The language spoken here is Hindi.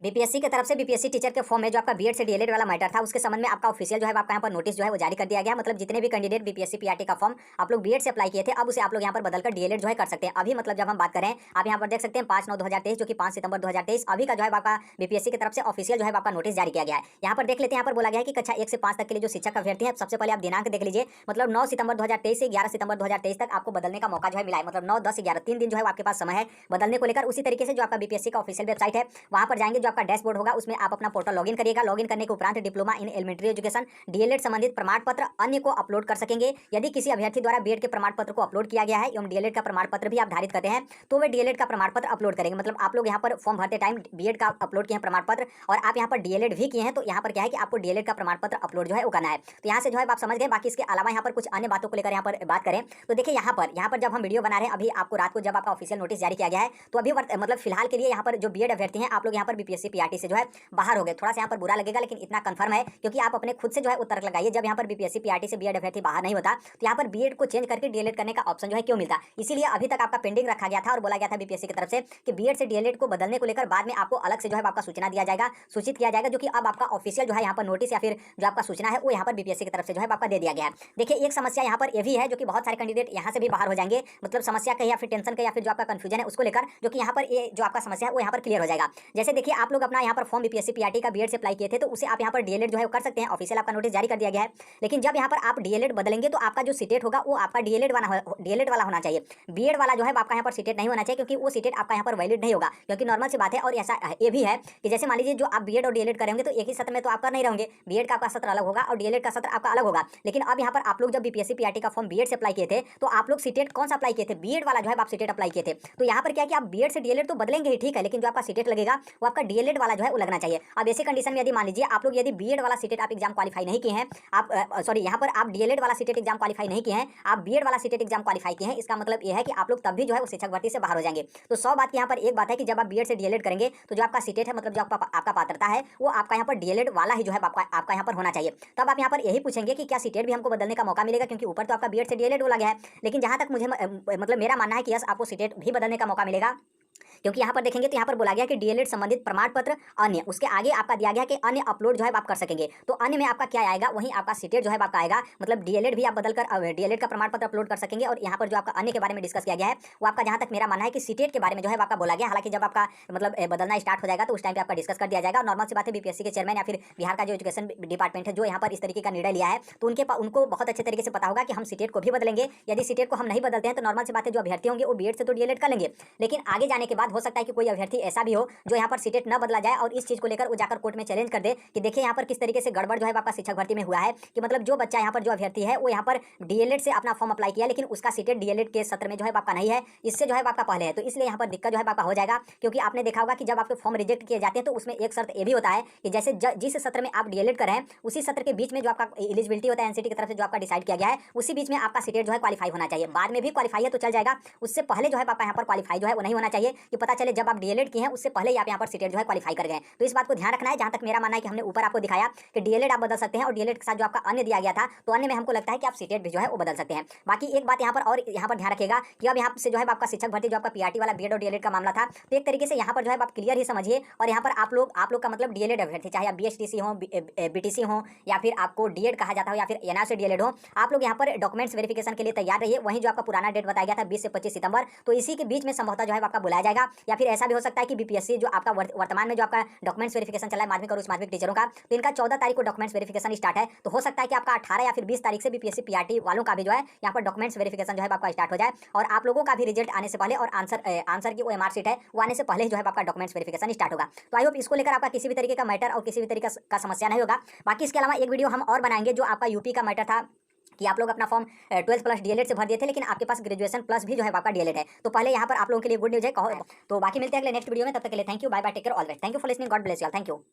बीपीएससी की तरफ से बीपीएससी टीचर के फॉर्म में जो आपका बीएड से डीएलएड वाला मैटर था उसके संबंध में आपका ऑफिशियल जो है आपका यहाँ पर नोटिस जो है वो जारी कर दिया गया। मतलब जितने भी कैंडिडेट बीपीएससी पीआरटी का फॉर्म आप लोग बीएड से अप्लाई किए थे अब उसे आप लोग यहाँ पर बदलकर डीएलएड जो है कर सकते हैं। अभी मतलब जब हम बात करें आप यहाँ पर देख सकते हैं 5/9/2023 जो कि 5 सितंबर 2023 अभी का जो है आपका बीपीएससी की तरफ से ऑफिशियल जो है आपका नोटिस जारी किया गया है। यहाँ पर देख लेते हैं, यहाँ पर बोला गया है कि कक्षा 1 से 5 तक के लिए जो शिक्षक अभ्यर्थी है सबसे पहले आप दिनांक देख लीजिए। मतलब 9 सितंबर 2023 से 11 सितंबर 2023 तक आपको बदलने का मौका जो है मिला है। मतलब 9, 10, 11 3 दिन जो है आपके पास समय है बदलने को लेकर। उसी तरीके से जो आपका बीपीएससी का ऑफिशियल वेबसाइट है वहाँ पर जाएंगे, जो आपका डैशबोर्ड होगा उसमें आप अपना पोर्टल लॉगिन करिएगा। लॉगिन करने के उपरांत diploma in elementary education DElEd संबंधित प्रमाण पत्र अन्य को अपलोड कर सकेंगे। यदि किसी अभ्यर्थी द्वारा बीएड के प्रमाण पत्र को अपलोड किया गया है एवं डीएलएड का प्रमाण पत्र भी आप धारित करते हैं तो वे डीएलएड का प्रमाण पत्र अपलोड करेंगे। मतलब आप लोग यहाँ पर फॉर्म भरते टाइम बीएड का अपलोड किए हैं प्रमाण पत्र और आप यहाँ पर डीएलएड भी किए हैं तो यहाँ पर क्या है कि आपको डीएलएड का प्रमाण पत्र अपलोड जो है वो करना है। तो यहाँ से जो है आप समझ गए। बाकी इसके अलावा यहाँ पर कुछ अन्य बातों को लेकर यहाँ पर बात करें तो देखिए यहाँ पर जब हम वीडियो बना रहे हैं अभी आपको रात को जब आपका ऑफिशियल नोटिस जारी किया गया है तो अभी मतलब फिलहाल के लिए यहाँ पर जो बीएड अभ्यर्थी हैं आप लोग यहाँ पर बीपीएससी पीआरटी से जो है बाहर हो गए। थोड़ा सा यहाँ पर बुरा लगेगा लेकिन इतना कंफर्म है क्योंकि आप अपने खुद से जो है उत्तर लगाइए। जब यहाँ पर बीपीएससी पीआरटी से बीएड अभ्यर्थी बाहर नहीं होता तो यहाँ पर बीएड को चेंज करके डीएलएड करने का ऑप्शन जो है क्यों मिलता। इसीलिए अभी तक आपका पेंडिंग रखा गया था और बोला गया था बीपीएससी की तरफ से कि बीएड से डीएलएड को बदलने को लेकर बाद में आपको अलग से जो है आपका सूचना दिया जाएगा, सूचित किया जाएगा। जो कि अब आपका ऑफिशियल जो है यहाँ पर नोटिस या फिर जो आपका सूचना है वो यहाँ पर बीपीएससी की तरफ से जो है आपका दे दिया गया है। देखिए एक समस्या यहाँ पर ये भी है जो कि बहुत सारे कैंडिडेट यहाँ से भी बाहर हो जाएंगे। मतलब समस्या कहीं या फिर टेंशन कहीं या फिर जो आपका कंफ्यूजन है उसको लेकर, जो कि यहाँ पर ये जो आपका समस्या है वो यहाँ पर क्लियर हो जाएगा। जैसे देखिए आप लोग अपना यहाँ पर फॉर्म बीपीएससी पीआरटी का बीएड से अप्लाई किए थे तो उसे आप यहाँ पर डीएलएड जो है कर सकते हैं। ऑफिशियल आपका नोटिस जारी कर दिया गया है। लेकिन जब यहाँ पर आप डीएलएड बदलेंगे तो आपका जो सीटेट होगा वो आपका डीएलएड वाला होना चाहिए। बीएड वाला जो है आपका यहाँ पर सीटेट नहीं होना चाहिए क्योंकि वो सीटेट आपका यहाँ पर वैलिड नहीं होगा। क्योंकि नॉर्मल सी बात है। और ऐसा ये भी है कि जैसे मान लीजिए जो आप बीएड और डीएलएड करेंगे तो एक ही सत्र में तो आप कर नहीं रहेंगे। बीएड का आपका सत्र अलग होगा और डीएलएड का सत्र आपका अलग होगा। लेकिन अब यहाँ पर आप लोग जब बीपीएससी पीआरटी का फॉर्म बीएड से अप्लाई किए थे तो आप लोग सीटेट कौन सा अप्लाई किए थे? बीएड वाला जो है आप सीटेट अप्लाई किए थे। तो यहाँ पर क्या है कि आप बीएड से डीएलएड तो बदलेंगे ही ठीक है, लेकिन जो आपका सीटेट लगेगा वो आपका डीएलएड वाला जो है वो लगना चाहिए। अब ऐसी कंडीशन में यदि मान लीजिए आप लोग यदि बीएड वाला सीटेट आप एग्जाम क्वालिफाई नहीं किए हैं, आप सॉरी यहाँ पर आप डीएलएड वाला सीटेट एग्जाम क्वालिफाई नहीं किए हैं, आप बीएड वाला सीटेट एग्जाम क्वालिफाई किए हैं, इसका मतलब यह है कि आप लोग तब भी जो है वो शिक्षक भर्ती से बाहर हो जाएंगे। तो 100 बात की यहाँ पर एक बात है कि जब आप बीएड से डीएलएड करेंगे तो जो आपका सीटेट है मतलब जो आपका पात्रता है वो आपका यहाँ पर डीएलएड वाला ही जो है आपका यहाँ पर होना चाहिए। तब आप यहाँ पर यही पूछेंगे कि क्या सीटेट भी हमको बदलने का मौका मिलेगा, क्योंकि ऊपर तो आपका बीएड से डीएलएड बोला गया है। लेकिन जहाँ तक मुझे मतलब मेरा मानना है कि यस आपको सीटेट भी बदलने का मौका मिलेगा। क्योंकि यहाँ पर देखेंगे तो यहाँ पर बोला गया कि डीएलएड संबंधित प्रमाण पत्र अन्य, उसके आगे आपका दिया गया कि अन्य अपलोड जो है आप कर सकेंगे। तो अन्य में आपका क्या आएगा? वहीं आपका सीटेट जो है आपका आएगा। मतलब डीएलएड भी आप बदलकर डीएलएड का प्रमाण पत्र अपलोड कर सकेंगे। और यहाँ पर जो आपका अन्य के बारे में डिस्कस किया गया है वो आपका जहाँ तक मेरा मानना है कि सीटेट के बारे में जो है आपका बोला गया। हालांकि जब आपका मतलब बदलना स्टार्ट हो जाएगा तो उस टाइम पे आपका डिस्कस कर दिया जाएगा। और नॉर्मल सी बात है बीपीएससी के चेयरमैन या फिर बिहार का जो एजुकेशन डिपार्टमेंट है जो यहाँ पर इस तरीके का निर्णय लिया है तो उनको बहुत अच्छे तरीके से पता होगा कि हम सीटेट को भी बदलेंगे। यदि सीटेट को हम नहीं बदलते हैं तो नॉर्मल सी बात है जो अभ्यर्थी होंगे वो बीएड से तो डीएलएड कर लेंगे। लेकिन आगे जाने के बाद हो सकता है कि कोई अभ्यर्थी ऐसा भी हो जो यहाँ पर सीटेट न बदला जाए और इस चीज को लेकर वो जाकर कोर्ट में चैलेंज कर दे कि देखिए यहाँ पर किस तरीके से गड़बड़ जो है आपका शिक्षक भर्ती में हुआ है। कि मतलब जो बच्चा यहाँ पर जो अभ्यर्थी है वो यहाँ पर डीएलएड से अपना फॉर्म अप्लाई किया लेकिन उसका सीटेट डीएलएड के सत्र में जो है आपका नहीं है, इससे जो है आपका पहले है। तो इसलिए यहाँ पर दिक्कत जो है आपका हो जाएगा। क्योंकि आपने देखा होगा कि जब आपके फॉर्म रिजेक्ट किए जाते हैं तो उसमें एक शर्त ये भी होता है कि जैसे जिस सत्र में आप डीएलएड कर रहे हैं उसी सत्र के बीच में जो आपका एलिजिबिलिटी होता है एनसीटी की तरफ से जो आपका डिसाइड किया गया है उसी बीच में आपका सीटेट जो है क्वालिफाई होना चाहिए। बाद में भी क्वालिफाई है तो चल जाएगा, उससे पहले जो है आपका यहाँ पर क्वालिफाई जो है वो नहीं होना चाहिए कि पता चले जब आप डीएलएड किए हैं उससे पहले आप यहाँ पर सीटेट जो है क्वालिफाई कर गए। तो इस बात को ध्यान रखना है। जहां तक मेरा मानना है कि हमने ऊपर आपको दिखाया कि डीएलएड आप बदल सकते हैं और डीएलएड के साथ जो आपका अन्य दिया गया था तो अन्य में हमको लगता है कि आप सीटेट भी जो है वो बदल सकते हैं। बाकी एक बात यहाँ पर और यहाँ पर ध्यान रखिएगा कि अब यहाँ से जो है आपका शिक्षक भर्ती जो आपका पीआरटी वाला बीएड और डीएलएड का मामला था तो एक तरीके से यहाँ पर जो है आप क्लियर ही समझिए। और यहाँ पर आप लोग का मतलब डीएलएड अभ्यर्थी चाहे आप बीएचटीसी हो बीटीसी हो या फिर आपको डीएड कहा जाता हो या फिर एनआर से डीएलएड हो, आप लोग यहाँ पर डॉक्यूमेंट्स वेरिफिकेशन के लिए तैयार रहिए। वहीं जो आपका पुराना डेट बताया गया था 20 से 25 सितंबर तो इसी के बीच में संभवतः जो है आपका बुलाया जाएगा। या फिर ऐसा भी हो सकता है कि बीपीएससी जो आपका वर्तमान में जो आपका डॉक्यूमेंट्स वेरिफिकेशन चला है माध्यमिक और उच्च माध्यमिक टीचरों का तो इनका 14 तारीख को डॉक्यूमेंट्स वेरिफिकेशन स्टार्ट है। तो हो सकता है कि आपका 18 या फिर 20 तारीख से बीपीएससी पीआरटी वालों का भी जो है यहाँ पर डॉक्यूमेंट्स वेरिफिकेशन जो है आपका स्टार्ट हो जाए और आप लोगों का भी रिजल्ट आने से पहले और आंसर की ओएमआर शीट है वो आने से पहले जो है आपका डॉक्यूमेंट्स वेरिफिकेशन स्टार्ट होगा। तो आई होप इसको लेकर आपका किसी भी तरीके का मैटर और किसी भी तरीके का समस्या नहीं होगा। बाकी इसके अलावा एक वीडियो हम और बनाएंगे जो आपका यूपी का मैटर था कि आप लोग अपना फॉर्म 12 प्लस डीएलएड से भर दिए थे लेकिन आपके पास ग्रेजुएशन प्लस भी जो है आपका डीएलएड है। तो पहले यहाँ पर आप लोगों के लिए गुड न्यूज है। तो बाकी मिलते हैं अगले नेक्स्ट वीडियो में, तब तक के लिए thank you, bye bye, take care, all the best, thank you for listening, God bless you all, thank you.